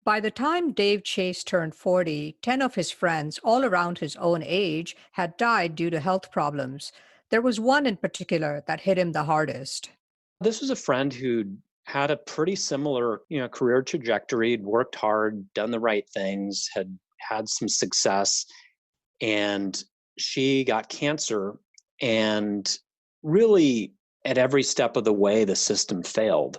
By the time Dave Chase turned 40, 10 of his friends, all around his own age, had died due to health problems. There was one in particular that hit him the hardest. This was a friend who had a pretty similar, career trajectory, had worked hard, done the right things, had had some success, and she got cancer. And really, at every step of the way, the system failed.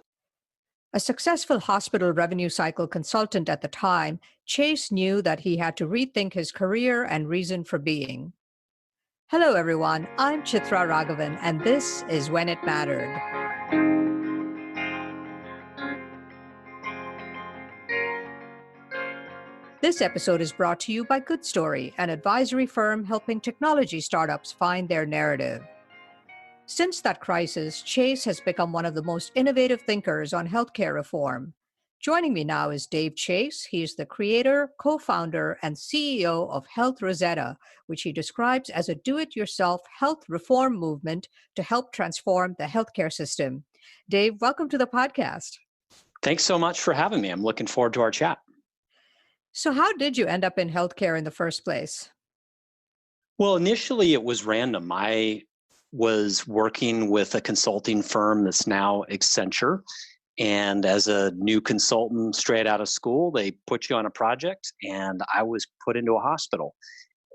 A successful hospital revenue cycle consultant at the time, Chase knew that he had to rethink his career and reason for being. Hello, everyone. I'm Chitra Ragavan, and this is When It Mattered. This episode is brought to you by Good Story, an advisory firm helping technology startups find their narrative. Since that crisis, Chase has become one of the most innovative thinkers on healthcare reform. Joining me now is Dave Chase. He is the creator, co-founder, and CEO of Health Rosetta, which he describes as a do-it-yourself health reform movement to help transform the healthcare system. Dave, welcome to the podcast. Thanks so much for having me. I'm looking forward to our chat. So how did you end up in healthcare in the first place? Well, initially it was random. I was working with a consulting firm that's now Accenture. And as a new consultant straight out of school, they put you on a project, and I was put into a hospital.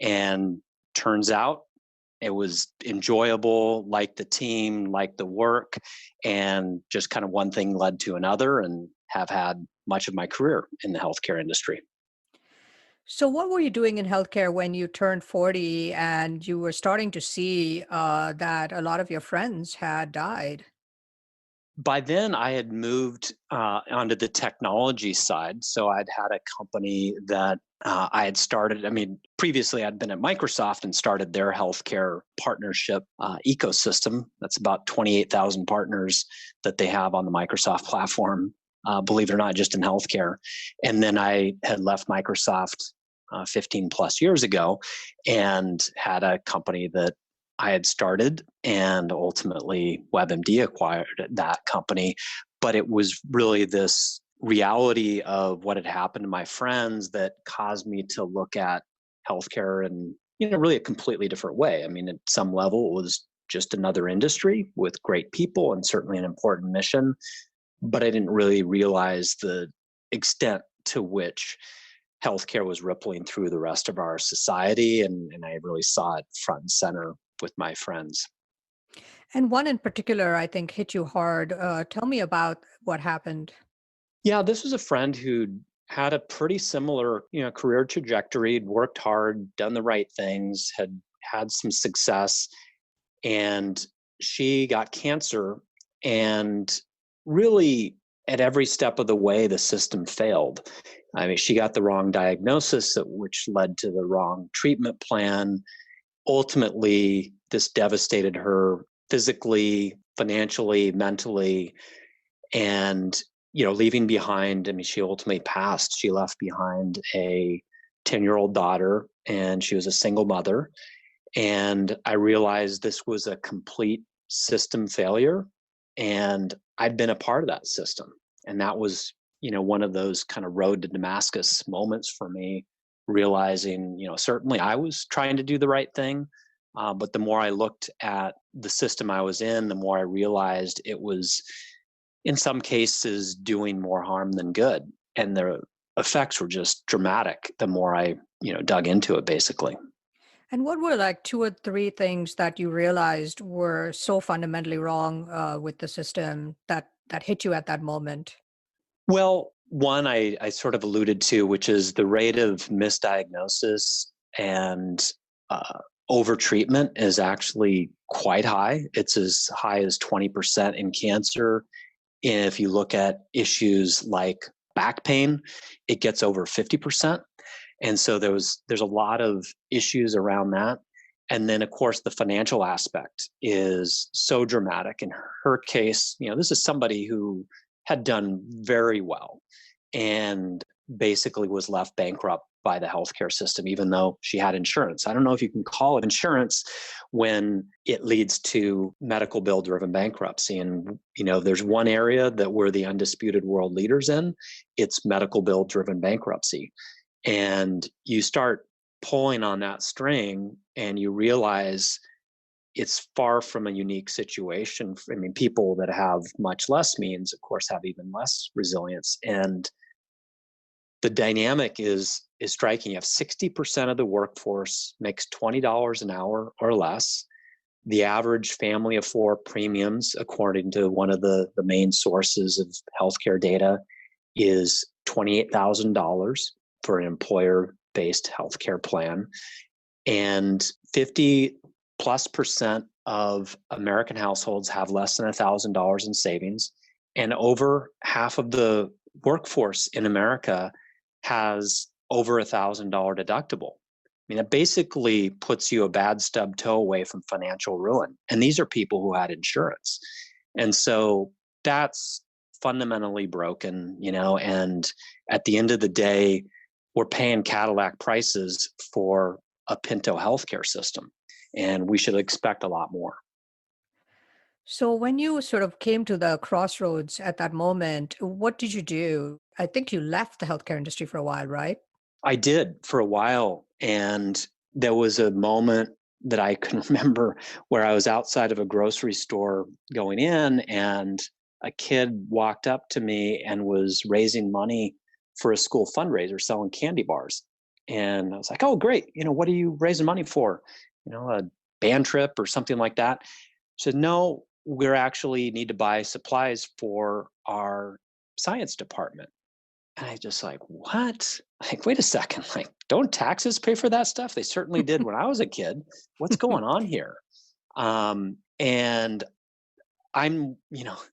And turns out it was enjoyable, liked the team, liked the work, and just kind of one thing led to another, and have had much of my career in the healthcare industry. So what were you doing in healthcare when you turned 40 and you were starting to see that a lot of your friends had died? By then, I had moved onto the technology side. So I'd had a company that I had started. I mean, previously I'd been at Microsoft and started their healthcare partnership ecosystem. That's about 28,000 partners that they have on the Microsoft platform, believe it or not, just in healthcare. And then I had left Microsoft 15 plus years ago and had a company that I had started, and ultimately WebMD acquired that company. But it was really this reality of what had happened to my friends that caused me to look at healthcare in, really a completely different way. I mean, at some level, it was just another industry with great people and certainly an important mission. But I didn't really realize the extent to which healthcare was rippling through the rest of our society. And I really saw it front and center with my friends. And one in particular, I think, hit you hard. Tell me about what happened. Yeah, this was a friend who had a pretty similar, career trajectory, had worked hard, done the right things, had had some success, and she got cancer. And really, at every step of the way, the system failed. I mean, she got the wrong diagnosis, which led to the wrong treatment plan. Ultimately, this devastated her physically, financially, mentally, and leaving behind. I mean, she ultimately passed. She left behind a 10-year-old daughter, and she was a single mother. And I realized this was a complete system failure, and I'd been a part of that system. And that was, one of those kind of road to Damascus moments for me, realizing, certainly I was trying to do the right thing. But the more I looked at the system I was in, the more I realized it was, in some cases, doing more harm than good. And the effects were just dramatic the more I, dug into it, basically. And what were like two or three things that you realized were so fundamentally wrong with the system that hit you at that moment? Well, one I sort of alluded to, which is the rate of misdiagnosis and overtreatment is actually quite high. It's as high as 20% in cancer. If you look at issues like back pain, it gets over 50%. And so there's a lot of issues around that. And then, of course, the financial aspect is so dramatic. In her case, this is somebody who had done very well and basically was left bankrupt by the healthcare system, even though she had insurance. I don't know if you can call it insurance when it leads to medical bill driven bankruptcy. And, there's one area that we're the undisputed world leaders in. It's medical bill driven bankruptcy. And you start pulling on that string and you realize it's far from a unique situation. I mean, people that have much less means, of course, have even less resilience. And the dynamic is striking. You have 60% of the workforce makes $20 an hour or less. The average family of four premiums, according to one of the main sources of healthcare data, is $28,000 for an employer-based healthcare plan. And 50+% of American households have less than $1,000 in savings. And over half of the workforce in America has over $1,000 deductible. I mean, that basically puts you a bad stub toe away from financial ruin. And these are people who had insurance. And so that's fundamentally broken, and at the end of the day, we're paying Cadillac prices for a Pinto healthcare system, and we should expect a lot more. So, when you sort of came to the crossroads at that moment, what did you do? I think you left the healthcare industry for a while, right? I did for a while, and there was a moment that I can remember where I was outside of a grocery store going in, and a kid walked up to me and was raising money for a school fundraiser selling candy bars. And I was like, oh, great. What are you raising money for? A band trip or something like that. She said, no, we're actually need to buy supplies for our science department. And I just like, what? Like, wait a second. Like, don't taxes pay for that stuff? They certainly did when I was a kid. What's going on here? And I'm,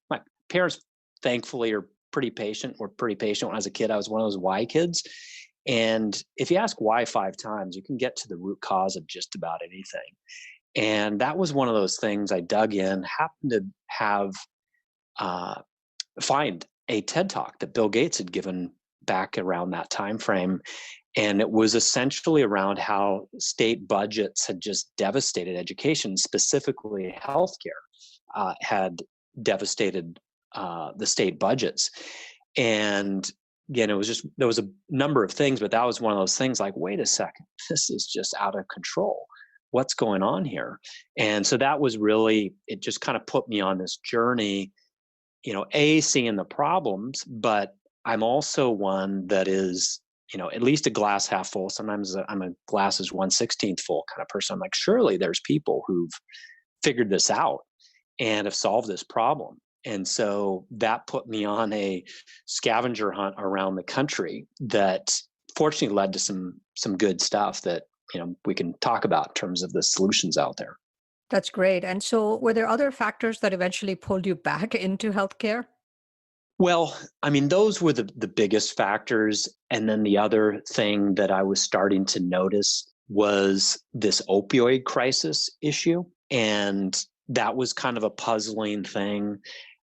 my parents thankfully are pretty patient. Were pretty patient when I was a kid. I was one of those why kids. And if you ask why 5 times, you can get to the root cause of just about anything. And that was one of those things I dug in, happened to have, find a TED Talk that Bill Gates had given back around that time frame. And it was essentially around how state budgets had just devastated education, specifically healthcare, had devastated the state budgets. And again, there was a number of things, but that was one of those things like, wait a second, this is just out of control. What's going on here? And so that was really, it just kind of put me on this journey, seeing the problems, but I'm also one that is, at least a glass half full. Sometimes I'm a glass is 1/16 full kind of person. I'm like, surely there's people who've figured this out and have solved this problem. And so that put me on a scavenger hunt around the country that fortunately led to some good stuff that, we can talk about in terms of the solutions out there. That's great. And so, were there other factors that eventually pulled you back into healthcare? Well, I mean, those were the biggest factors. And then the other thing that I was starting to notice was this opioid crisis issue. And that was kind of a puzzling thing.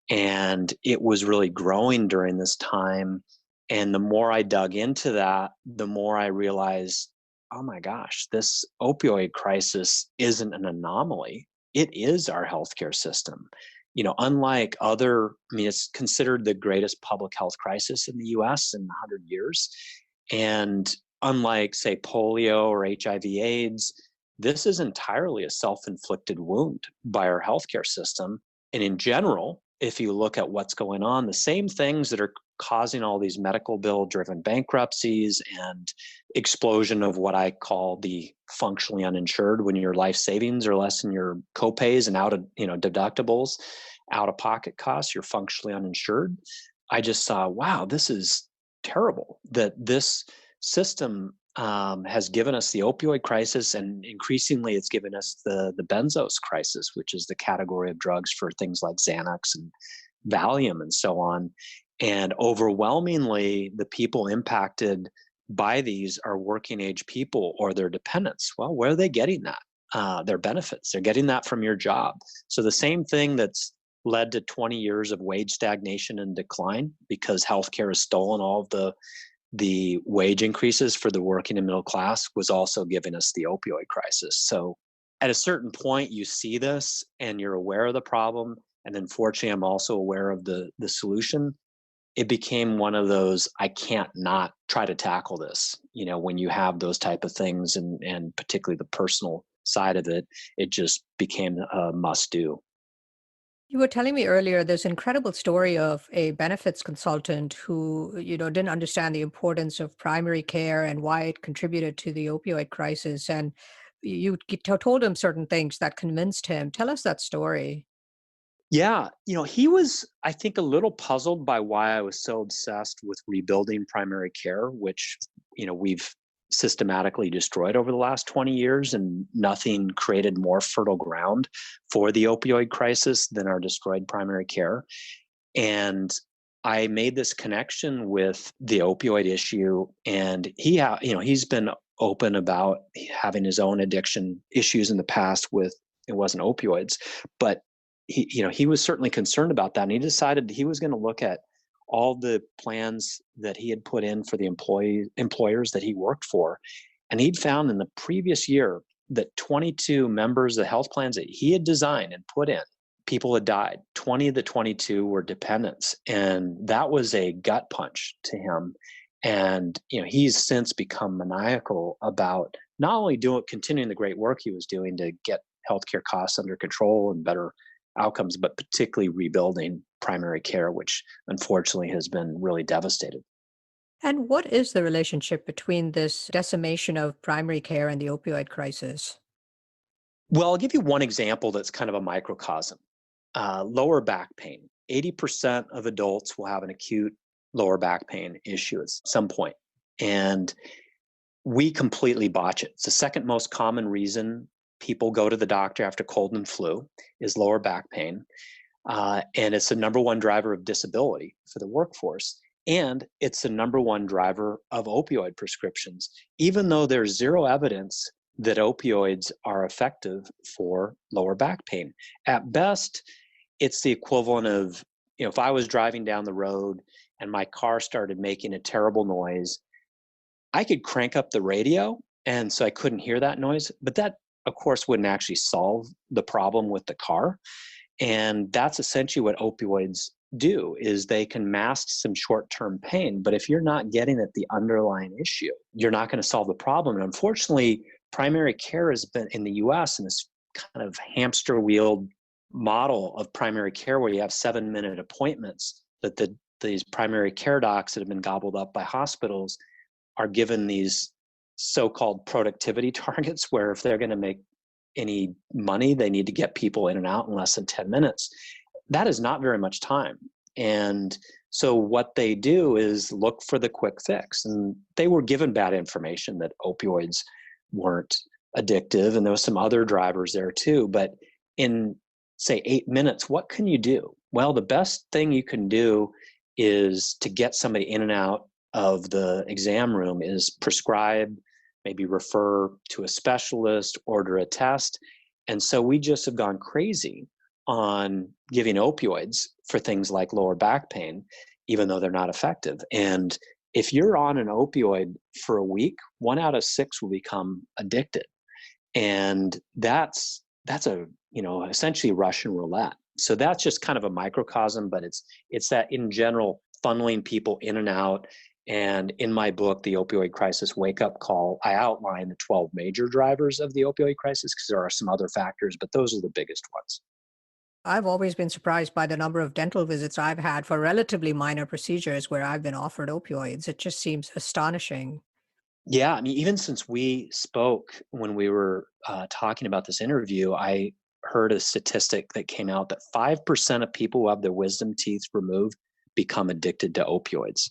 And it was really growing during this time. And the more I dug into that, the more I realized, oh my gosh, this opioid crisis isn't an anomaly. It is our healthcare system. Unlike it's considered the greatest public health crisis in the US in 100 years. And unlike, say, polio or HIV/AIDS, this is entirely a self-inflicted wound by our healthcare system. And in general, if you look at what's going on, the same things that are causing all these medical bill driven bankruptcies and explosion of what I call the functionally uninsured, when your life savings are less than your copays and out of, deductibles, out of pocket costs, you're functionally uninsured. I just saw, wow, this is terrible that this system has given us the opioid crisis, and increasingly it's given us the benzos crisis, which is the category of drugs for things like Xanax and Valium and so on. And overwhelmingly, the people impacted by these are working age people or their dependents. Well, where are they getting that? Their benefits. They're getting that from your job. So the same thing that's led to 20 years of wage stagnation and decline because healthcare has stolen all of the the wage increases for the working and middle class was also giving us the opioid crisis. So at a certain point, you see this and you're aware of the problem. And then fortunately, I'm also aware of the solution. It became one of those, I can't not try to tackle this. When you have those type of things and particularly the personal side of it, it just became a must do. You were telling me earlier this incredible story of a benefits consultant who, didn't understand the importance of primary care and why it contributed to the opioid crisis. And told him certain things that convinced him. Tell us that story. Yeah, he was, I think, a little puzzled by why I was so obsessed with rebuilding primary care, which, we've systematically destroyed over the last 20 years, and nothing created more fertile ground for the opioid crisis than our destroyed primary care. And I made this connection with the opioid issue, and he's been open about having his own addiction issues in the past with, it wasn't opioids, but he was certainly concerned about that, and he decided he was going to look at all the plans that he had put in for the employers that he worked for, and he'd found in the previous year that 22 members of the health plans that he had designed and put in, people had died. 20 of the 22 were dependents, and that was a gut punch to him. And he's since become maniacal about not only continuing the great work he was doing to get healthcare costs under control and better outcomes, but particularly rebuilding primary care, which unfortunately has been really devastated. And what is the relationship between this decimation of primary care and the opioid crisis? Well, I'll give you one example that's kind of a microcosm. Lower back pain. 80% of adults will have an acute lower back pain issue at some point. And we completely botch it. It's the second most common reason people go to the doctor after cold and flu is lower back pain. And it's the number one driver of disability for the workforce. And it's the number one driver of opioid prescriptions, even though there's zero evidence that opioids are effective for lower back pain. At best, it's the equivalent of, if I was driving down the road and my car started making a terrible noise, I could crank up the radio, and so I couldn't hear that noise, but that, of course, wouldn't actually solve the problem with the car. And that's essentially what opioids do, is they can mask some short-term pain. But if you're not getting at the underlying issue, you're not going to solve the problem. And unfortunately, primary care has been in the US in this kind of hamster wheeled model of primary care where you have 7-minute appointments that these primary care docs that have been gobbled up by hospitals are given these so-called productivity targets where if they're going to make any money, they need to get people in and out in less than 10 minutes. That is not very much time. And so what they do is look for the quick fix. And they were given bad information that opioids weren't addictive, and there was some other drivers there too. But in, say, 8 minutes, what can you do? Well, the best thing you can do is to get somebody in and out of the exam room is prescribe, maybe refer to a specialist, order a test. And so we just have gone crazy on giving opioids for things like lower back pain, even though they're not effective. And if you're on an opioid for a week, 1 out of 6 will become addicted. And that's essentially Russian roulette. So that's just kind of a microcosm, but it's that in general funneling people in and out. And in my book, The Opioid Crisis Wake Up Call, I outline the 12 major drivers of the opioid crisis because there are some other factors, but those are the biggest ones. I've always been surprised by the number of dental visits I've had for relatively minor procedures where I've been offered opioids. It just seems astonishing. Yeah, I mean, even since we spoke when we were talking about this interview, I heard a statistic that came out that 5% of people who have their wisdom teeth removed become addicted to opioids.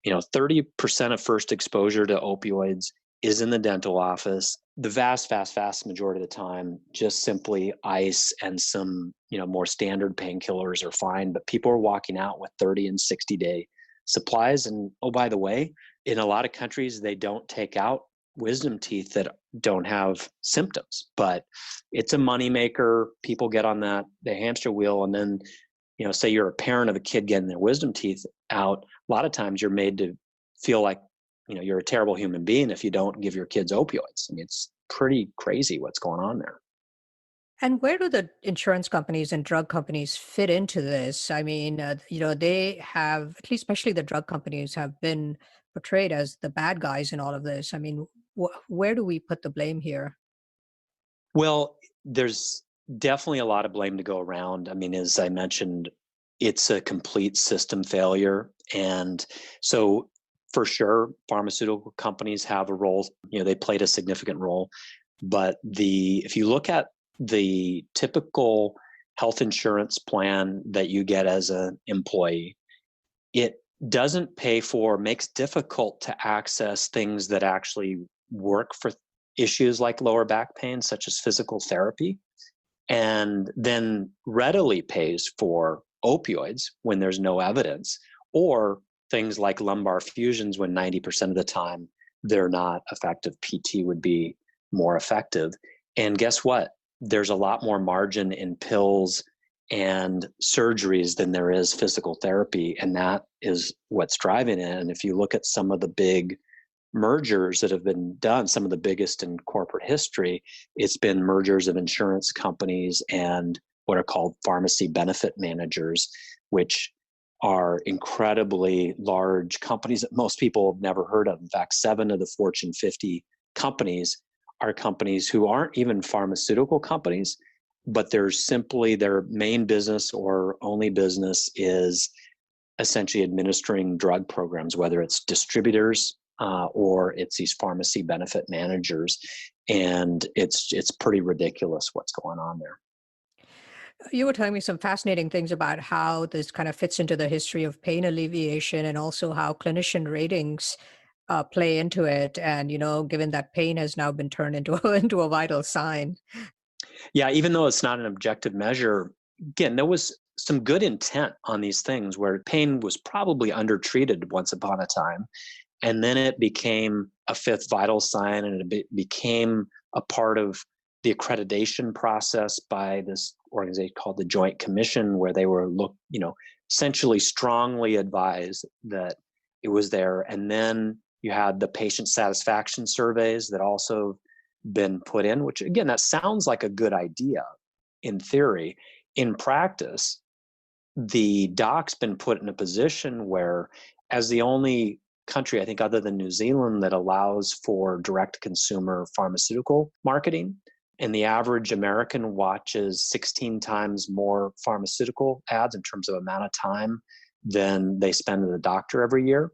30% of first exposure to opioids is in the dental office. The vast, vast, vast majority of the time, just simply ice and some, more standard painkillers are fine. But people are walking out with 30 and 60-day supplies. And oh, by the way, in a lot of countries, they don't take out wisdom teeth that don't have symptoms. But it's a moneymaker. People get on the hamster wheel, and then say you're a parent of a kid getting their wisdom teeth out, a lot of times you're made to feel like you're a terrible human being if you don't give your kids opioids. I mean, it's pretty crazy what's going on there. And where do the insurance companies and drug companies fit into this? I mean, they have, at least especially the drug companies, have been portrayed as the bad guys in all of this. I mean, where do we put the blame here? Well, there's definitely a lot of blame to go around. I mean, as I mentioned, it's a complete system failure. And so for sure, pharmaceutical companies have a role, they played a significant role. But if you look at the typical health insurance plan that you get as an employee, it makes difficult to access things that actually work for issues like lower back pain, such as physical therapy, and then readily pays for opioids when there's no evidence, or things like lumbar fusions when 90% of the time they're not effective. PT would be more effective. And guess what? There's a lot more margin in pills and surgeries than there is physical therapy. And that is what's driving it. And if you look at some of the big mergers that have been done, some of the biggest in corporate history, it's been mergers of insurance companies and what are called pharmacy benefit managers, which are incredibly large companies that most people have never heard of. In fact, 7 of the Fortune 50 companies are companies who aren't even pharmaceutical companies, but their main business or only business is essentially administering drug programs, whether it's distributors or it's these pharmacy benefit managers. And it's pretty ridiculous what's going on there. You were telling me some fascinating things about how this kind of fits into the history of pain alleviation and also how clinician ratings play into it. And, given that pain has now been turned into, into a vital sign. Yeah, even though it's not an objective measure, again, there was some good intent on these things where pain was probably undertreated once upon a time. And then it became a fifth vital sign, and it became a part of the accreditation process by this organization called the Joint Commission, where they were essentially strongly advised that it was there. And then you had the patient satisfaction surveys that also been put in, which again, that sounds like a good idea in theory. In practice, the doc's been put in a position where, as the only country, I think, other than New Zealand, that allows for direct consumer pharmaceutical marketing, and the average American watches 16 times more pharmaceutical ads in terms of amount of time than they spend at the doctor every year.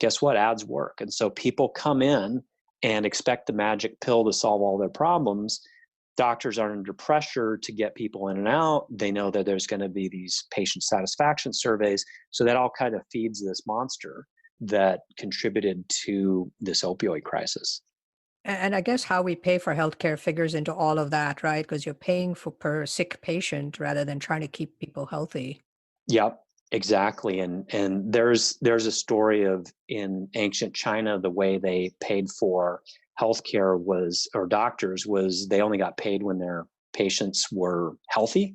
Guess what? Ads work. And so people come in and expect the magic pill to solve all their problems. Doctors are under pressure to get people in and out. They know that there's going to be these patient satisfaction surveys. So that all kind of feeds this monster that contributed to this opioid crisis. And I guess how we pay for healthcare figures into all of that, right? Because you're paying for per sick patient rather than trying to keep people healthy. Yep, exactly. And there's a story of, in ancient China, the way they paid for healthcare or doctors was they only got paid when their patients were healthy.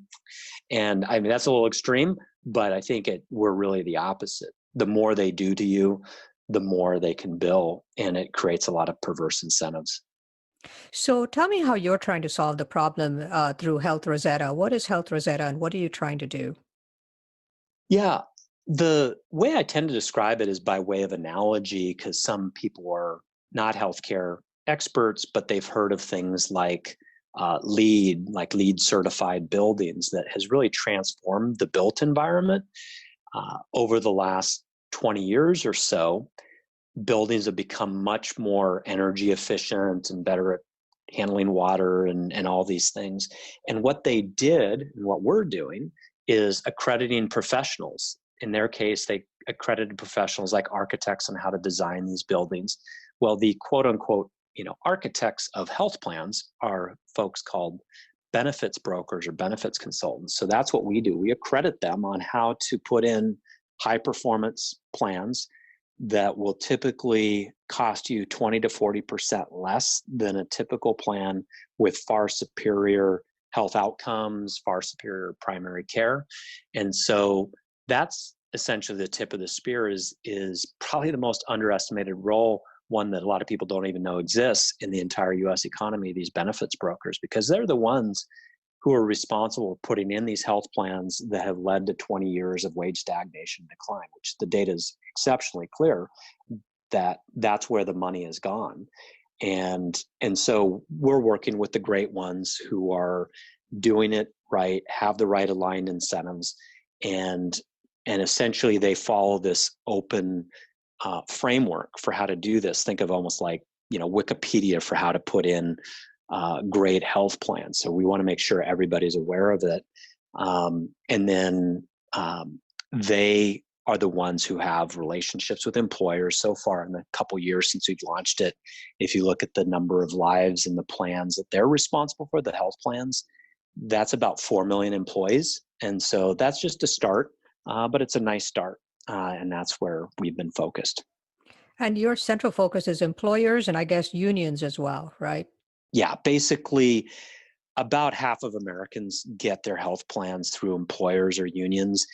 And I mean, that's a little extreme, but I think we're really the opposite. The more they do to you, the more they can bill, and it creates a lot of perverse incentives. So tell me how you're trying to solve the problem through Health Rosetta. What is Health Rosetta and what are you trying to do? Yeah, the way I tend to describe it is by way of analogy, because some people are not healthcare experts, but they've heard of things like LEED certified buildings that has really transformed the built environment over the last 20 years or so. Buildings have become much more energy efficient and better at handling water and all these things. And what they did, and what we're doing, is accrediting professionals. In their case, they accredited professionals like architects on how to design these buildings. Well, the quote unquote, architects of health plans are folks called benefits brokers or benefits consultants. So that's what we do. We accredit them on how to put in high performance plans that will typically cost you 20 to 40% less than a typical plan, with far superior health outcomes, far superior primary care. And so that's essentially the tip of the spear, is probably the most underestimated role one that a lot of people don't even know exists in the entire US economy, these benefits brokers, because they're the ones who are responsible for putting in these health plans that have led to 20 years of wage stagnation and decline, which the data is exceptionally clear that that's where the money has gone. And so we're working with the great ones who are doing it right, have the right aligned incentives, and essentially they follow this open framework for how to do this. Think of almost like, Wikipedia for how to put in great health plans. So we want to make sure everybody's aware of it. And then they are the ones who have relationships with employers. So far in the couple years since we've launched it, if you look at the number of lives and the plans that they're responsible for, the health plans, that's about 4 million employees. And so that's just a start, but it's a nice start. And that's where we've been focused. And your central focus is employers and I guess unions as well, right? Yeah, basically about half of Americans get their health plans through employers or unions.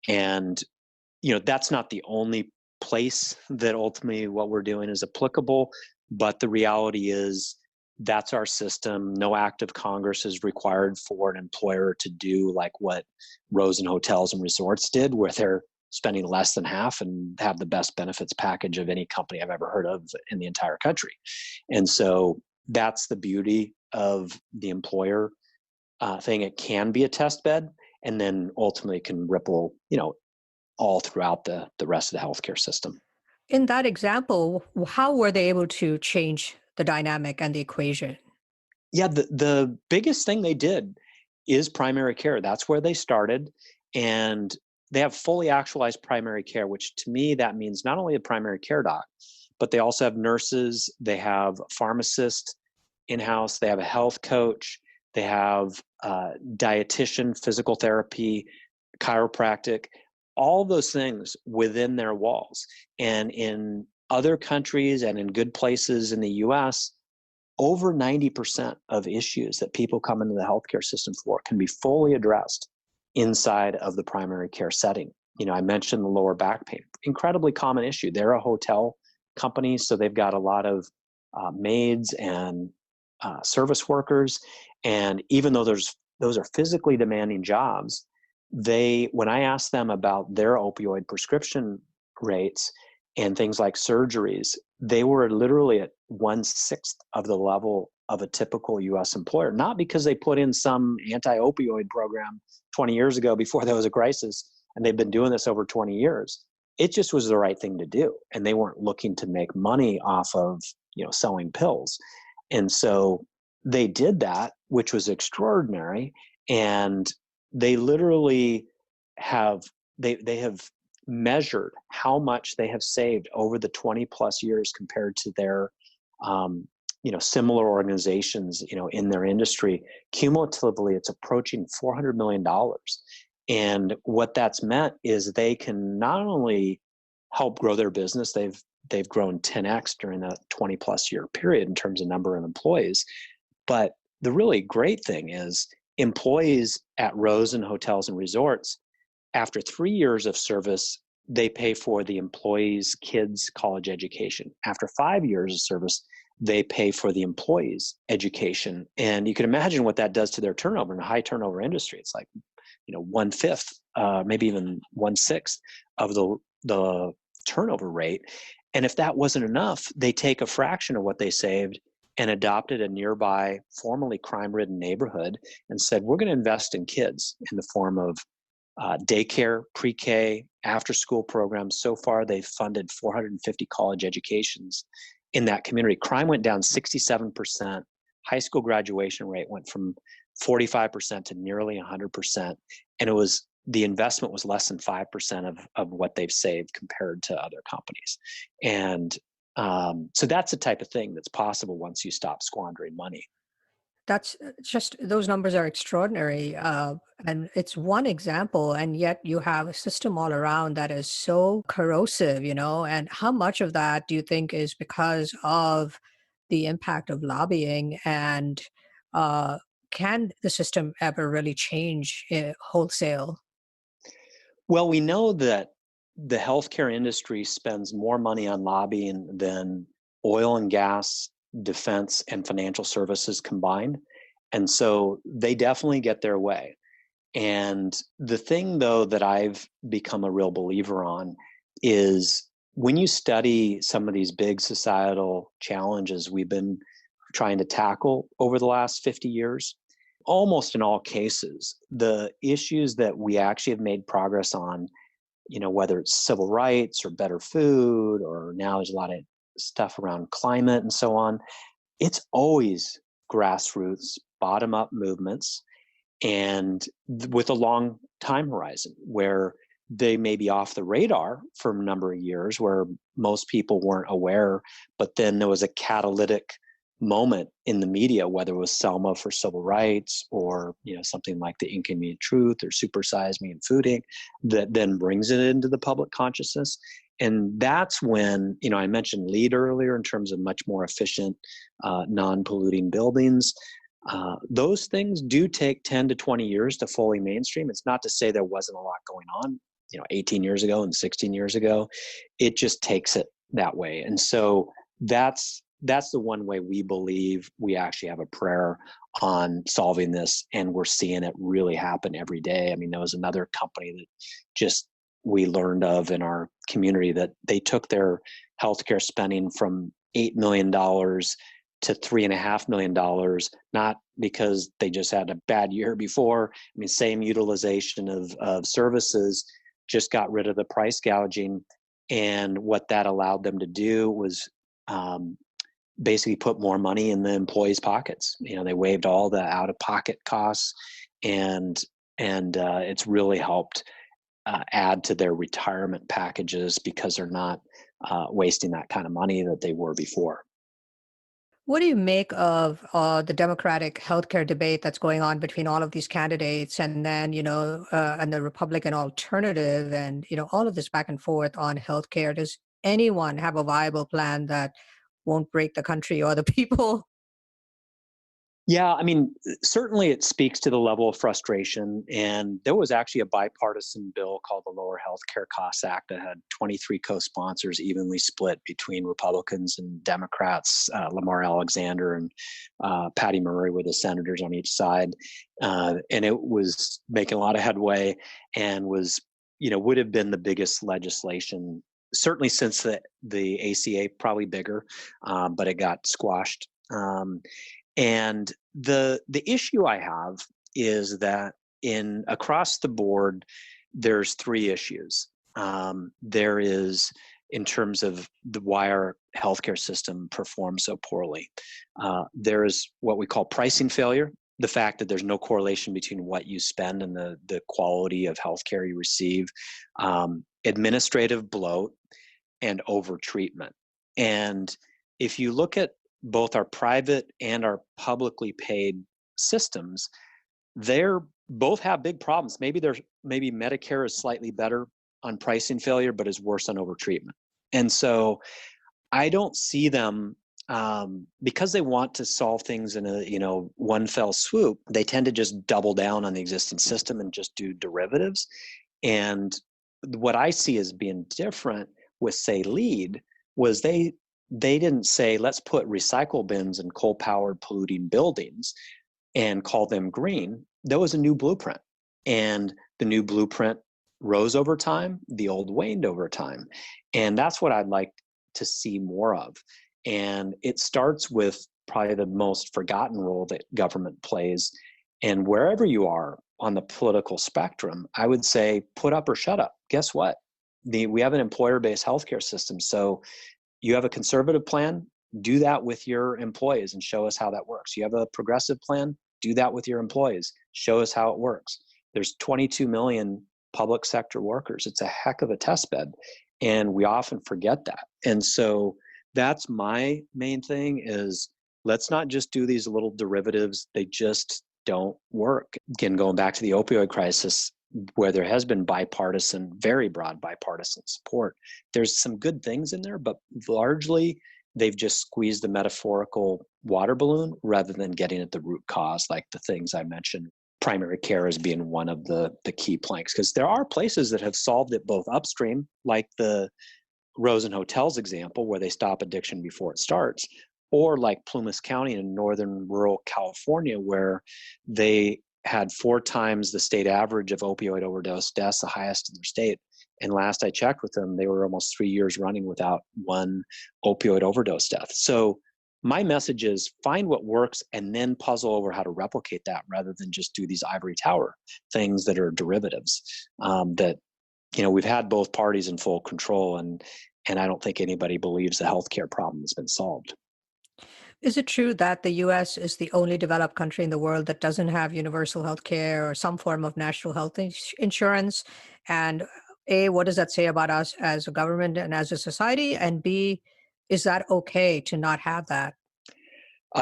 And, that's not the only place that ultimately what we're doing is applicable. But the reality is that's our system. No act of Congress is required for an employer to do like what Rosen Hotels and Resorts did, where they're spending less than half and have the best benefits package of any company I've ever heard of in the entire country. And so that's the beauty of the employer thing. It can be a test bed and then ultimately can ripple, all throughout the rest of the healthcare system. In that example, how were they able to change the dynamic and the equation? Yeah, the biggest thing they did is primary care. That's where they started. And they have fully actualized primary care, which to me, that means not only a primary care doc, but they also have nurses, they have pharmacists in-house, they have a health coach, they have dietitian, physical therapy, chiropractic, all those things within their walls. And in other countries and in good places in the US, over 90% of issues that people come into the healthcare system for can be fully addressed inside of the primary care setting. I mentioned the lower back pain, incredibly common issue. They're a hotel company, so they've got a lot of maids and service workers. And even though those are physically demanding jobs, when I asked them about their opioid prescription rates and things like surgeries, they were literally at 1/6 of the level of a typical US employer, not because they put in some anti-opioid program 20 years ago before there was a crisis, and they've been doing this over 20 years. It just was the right thing to do. And they weren't looking to make money off of, selling pills. And so they did that, which was extraordinary. And they literally they have measured how much they have saved over the 20 plus years compared to their similar organizations in their industry. Cumulatively, it's approaching $400 million. And what that's meant is they can not only help grow their business, they've grown 10x during that 20 plus year period in terms of number of employees. But the really great thing is employees at Rosen Hotels and Resorts, after 3 years of service, they pay for the employees' kids' college education. After 5 years of service, they pay for the employees' education. And you can imagine what that does to their turnover in a high turnover industry. It's like, 1/5, maybe even 1/6 of the turnover rate. And if that wasn't enough, they take a fraction of what they saved and adopted a nearby, formerly crime-ridden neighborhood and said, we're going to invest in kids in the form of daycare, pre-K, after-school programs. So far, they've funded 450 college educations in that community. Crime went down 67%. High school graduation rate went from 45% to nearly 100%. And the investment was less than 5% of what they've saved compared to other companies. And so that's the type of thing that's possible once you stop squandering money. That's just those numbers are extraordinary. And it's one example, and yet you have a system all around that is so corrosive, and how much of that do you think is because of the impact of lobbying and uh, can the system ever really change wholesale? Well, we know that the healthcare industry spends more money on lobbying than oil and gas, defense, and financial services combined. And so they definitely get their way. And the thing, though, that I've become a real believer on is when you study some of these big societal challenges we've been trying to tackle over the last 50 years, almost in all cases, the issues that we actually have made progress on, whether it's civil rights or better food, or now there's a lot of stuff around climate and so on, it's always grassroots, bottom up movements, and with a long time horizon where they may be off the radar for a number of years where most people weren't aware, but then there was a catalytic moment in the media, whether it was Selma for civil rights or something like The Inconvenient Truth or Super Size Me and Food Inc., that then brings it into the public consciousness. And that's when, I mentioned LEED earlier in terms of much more efficient, non-polluting buildings. Those things do take 10 to 20 years to fully mainstream. It's not to say there wasn't a lot going on, 18 years ago and 16 years ago. It just takes it that way. And so that's the one way we believe we actually have a prayer on solving this, and we're seeing it really happen every day. I mean, there was another company that just we learned of in our community that they took their healthcare spending from $8 million to $3.5 million, not because they just had a bad year before. I mean, same utilization of services, just got rid of the price gouging. And what that allowed them to do was basically put more money in the employees' pockets. They waived all the out-of-pocket costs, and it's really helped add to their retirement packages because they're not wasting that kind of money that they were before. What do you make of the Democratic healthcare debate that's going on between all of these candidates, and then, and the Republican alternative, and, all of this back and forth on healthcare? Does anyone have a viable plan that won't break the country or the people? Yeah, I mean, certainly it speaks to the level of frustration. And there was actually a bipartisan bill called the Lower Healthcare Costs Act that had 23 co-sponsors evenly split between Republicans and Democrats. Lamar Alexander and Patty Murray were the senators on each side. And it was making a lot of headway and was, would have been the biggest legislation, certainly since the ACA, probably bigger, but it got squashed. And the issue I have is that across the board, there's three issues. There is, in terms of why our healthcare system performs so poorly. There is what we call pricing failure, the fact that there's no correlation between what you spend and the quality of healthcare you receive, administrative bloat, and overtreatment. And if you look at both our private and our publicly paid systems, they're both have big problems. Maybe Medicare is slightly better on pricing failure, but is worse on overtreatment. And so I don't see them because they want to solve things in a one fell swoop. They tend to just double down on the existing system and just do derivatives. And what I see as being different with, say, LEED was they didn't say, let's put recycle bins in coal-powered polluting buildings and call them green. There was a new blueprint. And the new blueprint rose over time. The old waned over time. And that's what I'd like to see more of. And it starts with probably the most forgotten role that government plays. And wherever you are on the political spectrum, I would say put up or shut up. Guess what? We have an employer-based healthcare system. So you have a conservative plan, do that with your employees and show us how that works. You have a progressive plan, do that with your employees, show us how it works. There's 22 million public sector workers. It's a heck of a test bed, and we often forget that. And so that's my main thing is let's not just do these little derivatives. They just don't work. Again, going back to the opioid crisis, where there has been very broad bipartisan support. There's some good things in there, but largely they've just squeezed the metaphorical water balloon rather than getting at the root cause, like the things I mentioned, primary care as being one of the key planks. Because there are places that have solved it both upstream, like the Rosen Hotel's example, where they stop addiction before it starts, or like Plumas County in northern rural California, where they had 4 times the state average of opioid overdose deaths, the highest in their state. And last I checked with them, they were almost 3 years running without one opioid overdose death. So my message is find what works and then puzzle over how to replicate that rather than just do these ivory tower things that are derivatives. That we've had both parties in full control, and I don't think anybody believes the healthcare problem has been solved. Is it true that the US is the only developed country in the world that doesn't have universal health care or some form of national health insurance? And A, what does that say about us as a government and as a society? And B, is that okay to not have that?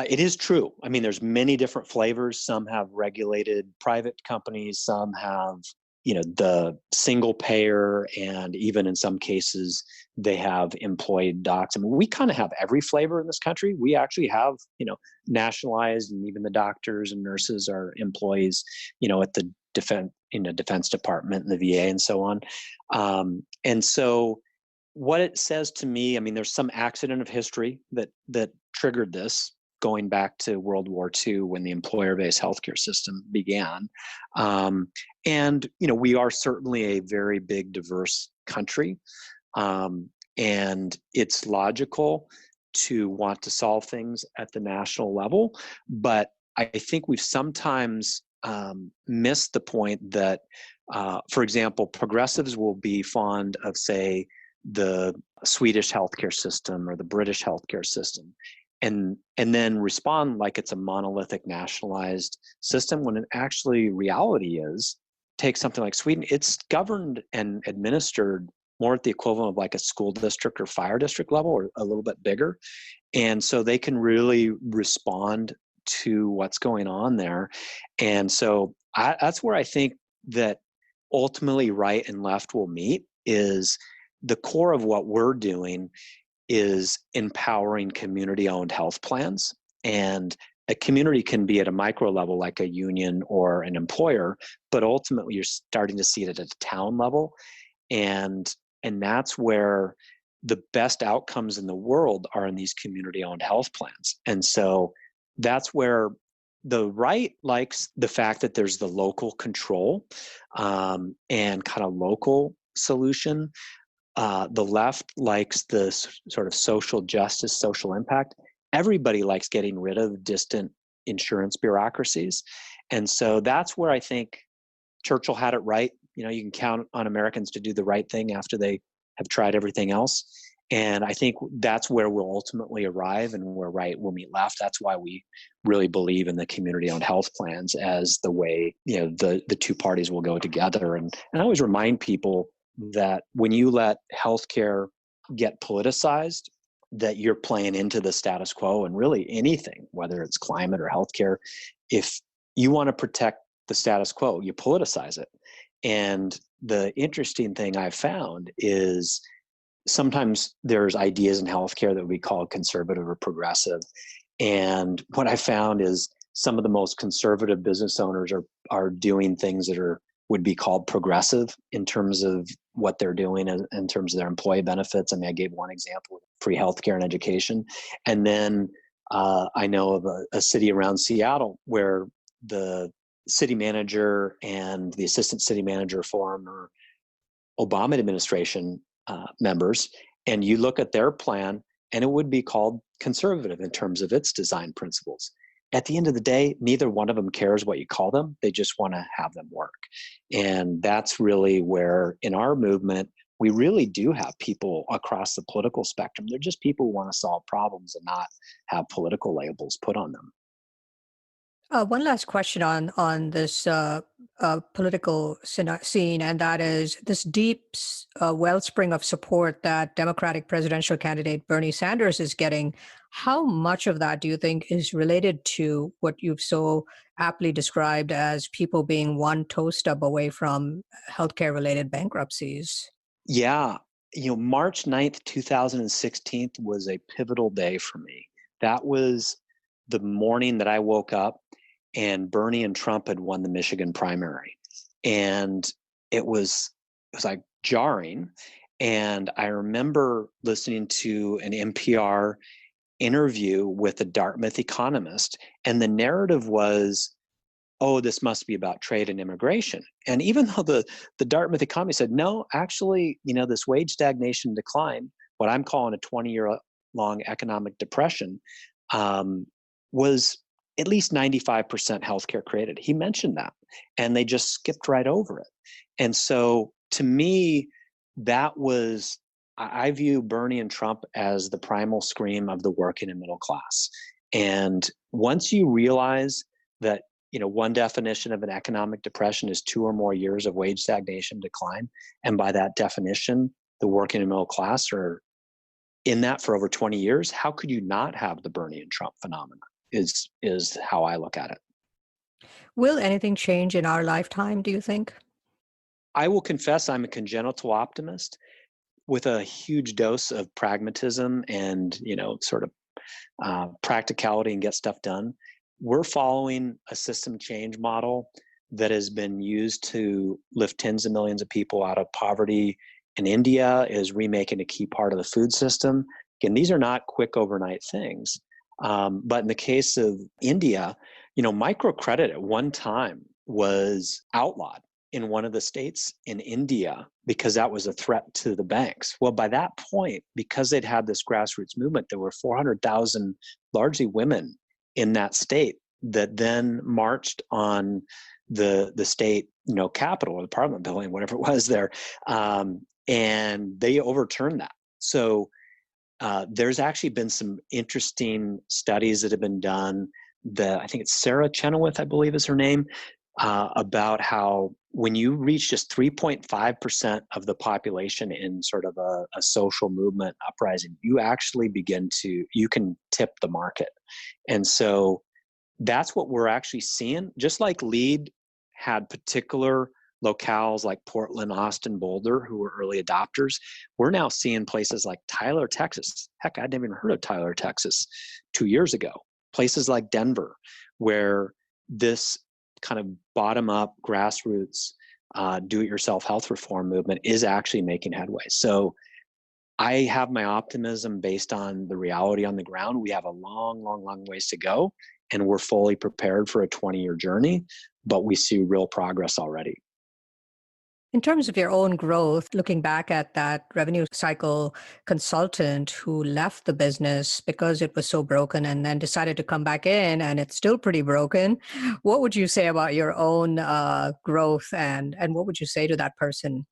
It is true. I mean, there's many different flavors. Some have regulated private companies. Some have, the single payer, and even in some cases, they have employed docs. I mean, we kind of have every flavor in this country. We actually have, nationalized, and even the doctors and nurses are employees, at the Defense Department and the VA and so on. And so, what it says to me, I mean, there's some accident of history that triggered this, going back to World War II when the employer-based healthcare system began. And, we are certainly a very big, diverse country. And it's logical to want to solve things at the national level. But I think we've sometimes missed the point that, for example, progressives will be fond of, say, the Swedish healthcare system or the British healthcare system, and then respond like it's a monolithic nationalized system, when actually reality is, take something like Sweden, it's governed and administered more at the equivalent of like a school district or fire district level, or a little bit bigger. And so they can really respond to what's going on there. And so that's where I think that ultimately right and left will meet, is the core of what we're doing is empowering community-owned health plans. And a community can be at a micro level, like a union or an employer, but ultimately you're starting to see it at a town level. And that's where the best outcomes in the world are in these community-owned health plans. And so that's where the right likes the fact that there's the local control and kind of local solution. The left likes the sort of social justice, social impact. Everybody likes getting rid of distant insurance bureaucracies. And so that's where I think Churchill had it right. You can count on Americans to do the right thing after they have tried everything else. And I think that's where we'll ultimately arrive, and where right will meet left. That's why we really believe in the community-owned health plans as the way, the two parties will go together. And I always remind people that when you let healthcare get politicized, that you're playing into the status quo, and really anything, whether it's climate or healthcare. If you want to protect the status quo, you politicize it. And the interesting thing I've found is sometimes there's ideas in healthcare that we call conservative or progressive. And what I found is some of the most conservative business owners are doing things that would be called progressive in terms of what they're doing in terms of their employee benefits. I mean, I gave one example: free healthcare and education. And then I know of a city around Seattle where the city manager and the assistant city manager former Obama administration members, and you look at their plan, and it would be called conservative in terms of its design principles. At the end of the day, neither one of them cares what you call them. They just want to have them work. And that's really where, in our movement, we really do have people across the political spectrum. They're just people who want to solve problems and not have political labels put on them. One last question on this political scene, and that is this deep wellspring of support that Democratic presidential candidate Bernie Sanders is getting. How much of that do you think is related to what you've so aptly described as people being one toe stub away from healthcare-related bankruptcies? Yeah. March 9th, 2016 was a pivotal day for me. That was the morning that I woke up and Bernie and Trump had won the Michigan primary. And it was like jarring. And I remember listening to an NPR interview with a Dartmouth economist, and the narrative was, oh, this must be about trade and immigration. And even though the Dartmouth economist said, no, actually, this wage stagnation decline, what I'm calling a 20-year long economic depression, was at least 95% healthcare created. He mentioned that, and they just skipped right over it. And so to me, that was, I view Bernie and Trump as the primal scream of the working and middle class. And once you realize that, one definition of an economic depression is 2 or more years of wage stagnation decline, and by that definition, the working and middle class are in that for over 20 years, how could you not have the Bernie and Trump phenomenon is how I look at it. Will anything change in our lifetime, do you think? I will confess I'm a congenital optimist with a huge dose of pragmatism and, sort of practicality and get stuff done. We're following a system change model that has been used to lift tens of millions of people out of poverty. And India is remaking a key part of the food system. Again, these are not quick overnight things. But in the case of India, microcredit at one time was outlawed in one of the states in India because that was a threat to the banks. Well, by that point, because they'd had this grassroots movement, there were 400,000 largely women in that state that then marched on the state, capitol or the parliament building, whatever it was there, and they overturned that. So there's actually been some interesting studies that have been done. I think it's Sarah Chenoweth, I believe is her name, about how when you reach just 3.5% of the population in sort of a social movement uprising, you actually you can tip the market. And so that's what we're actually seeing. Just like LEAD had particular locales like Portland, Austin, Boulder, who were early adopters, we're now seeing places like Tyler, Texas. Heck, I'd never even heard of Tyler, Texas 2 years ago. Places like Denver, where this kind of bottom-up, grassroots, do-it-yourself health reform movement is actually making headway. So I have my optimism based on the reality on the ground. We have a long, long, long ways to go, and we're fully prepared for a 20-year journey, but we see real progress already. In terms of your own growth, looking back at that revenue cycle consultant who left the business because it was so broken and then decided to come back in and it's still pretty broken, what would you say about your own growth and what would you say to that person?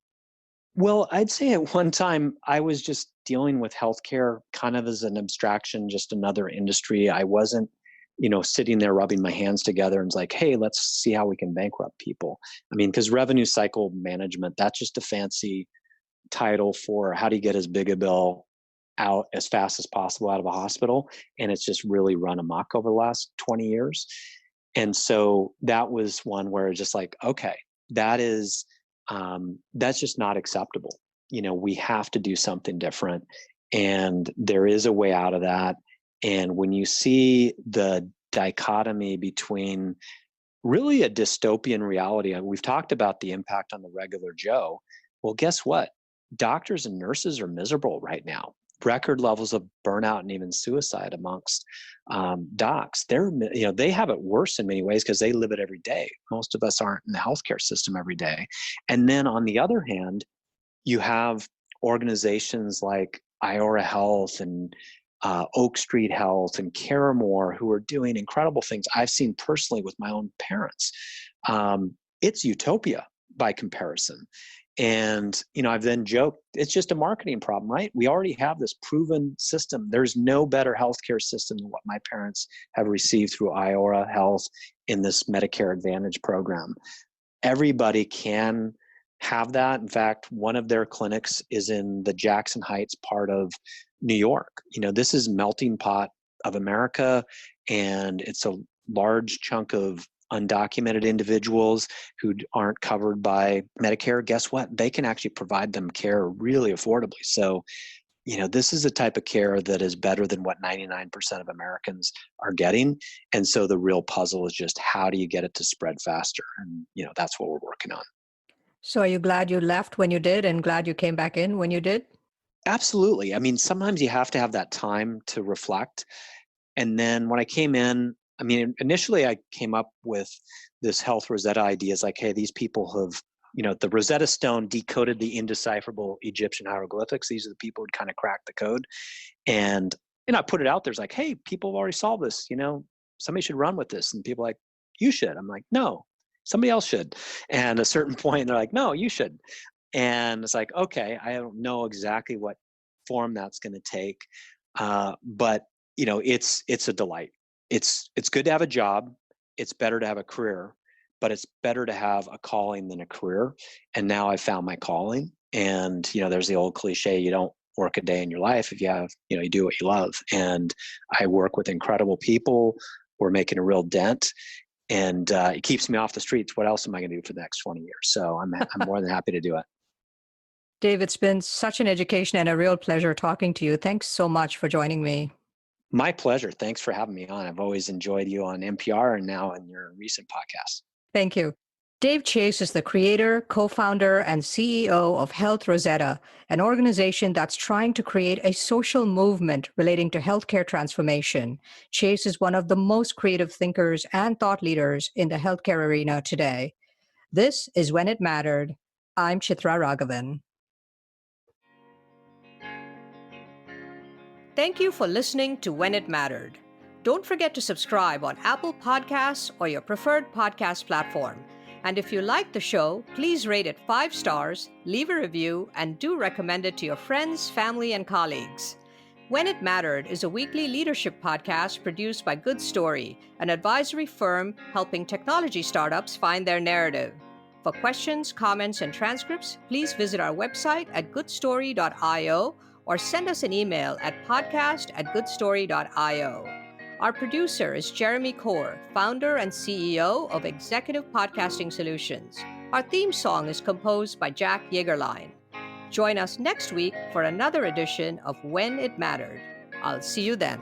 Well, I'd say at one time I was just dealing with healthcare kind of as an abstraction, just another industry. I wasn't, sitting there rubbing my hands together and it's like, hey, let's see how we can bankrupt people. I mean, because revenue cycle management, that's just a fancy title for how do you get as big a bill out as fast as possible out of a hospital. And it's just really run amok over the last 20 years. And so that was one where it's just like, okay, that's just not acceptable. We have to do something different. And there is a way out of that. And when you see the dichotomy between really a dystopian reality, and we've talked about the impact on the regular Joe. Well, guess what? Doctors and nurses are miserable right now. Record levels of burnout and even suicide amongst docs. They have it worse in many ways because they live it every day. Most of us aren't in the healthcare system every day. And then on the other hand, you have organizations like Iora Health and Oak Street Health and Caramore who are doing incredible things I've seen personally with my own parents. It's utopia by comparison. And, I've then joked, it's just a marketing problem, right? We already have this proven system. There's no better healthcare system than what my parents have received through Iora Health in this Medicare Advantage program. Everybody can have that. In fact, one of their clinics is in the Jackson Heights part of New York. This is melting pot of America, and it's a large chunk of undocumented individuals who aren't covered by Medicare. Guess what? They can actually provide them care really affordably. So, this is a type of care that is better than what 99% of Americans are getting. And so the real puzzle is just how do you get it to spread faster? And, that's what we're working on. So are you glad you left when you did and glad you came back in when you did? Absolutely. I mean, sometimes you have to have that time to reflect. And then when I came in, I mean, initially I came up with this health Rosetta idea. It's like, hey, these people have, the Rosetta Stone decoded the indecipherable Egyptian hieroglyphics. These are the people who kind of cracked the code. And, I put it out there. It's like, hey, people have already solved this, somebody should run with this. And people are like, you should. I'm like, no, somebody else should. And at a certain point, they're like, no, you should. And it's like, okay, I don't know exactly what form that's going to take. But it's a delight. It's good to have a job. It's better to have a career, but it's better to have a calling than a career. And now I've found my calling. And, there's the old cliche, you don't work a day in your life if you have, you do what you love. And I work with incredible people. We're making a real dent. And it keeps me off the streets. What else am I going to do for the next 20 years? So I'm more than happy to do it. Dave, it's been such an education and a real pleasure talking to you. Thanks so much for joining me. My pleasure. Thanks for having me on. I've always enjoyed you on NPR and now in your recent podcast. Thank you. Dave Chase is the creator, co-founder, and CEO of Health Rosetta, an organization that's trying to create a social movement relating to healthcare transformation. Chase is one of the most creative thinkers and thought leaders in the healthcare arena today. This is When It Mattered. I'm Chitra Ragavan. Thank you for listening to When It Mattered. Don't forget to subscribe on Apple Podcasts or your preferred podcast platform. And if you like the show, please rate it 5 stars, leave a review, and do recommend it to your friends, family, and colleagues. When It Mattered is a weekly leadership podcast produced by Good Story, an advisory firm helping technology startups find their narrative. For questions, comments, and transcripts, please visit our website at goodstory.io or send us an email at podcast@goodstory.io. Our producer is Jeremy Kaur, founder and CEO of Executive Podcasting Solutions. Our theme song is composed by Jack Yeagerline. Join us next week for another edition of When It Mattered. I'll see you then.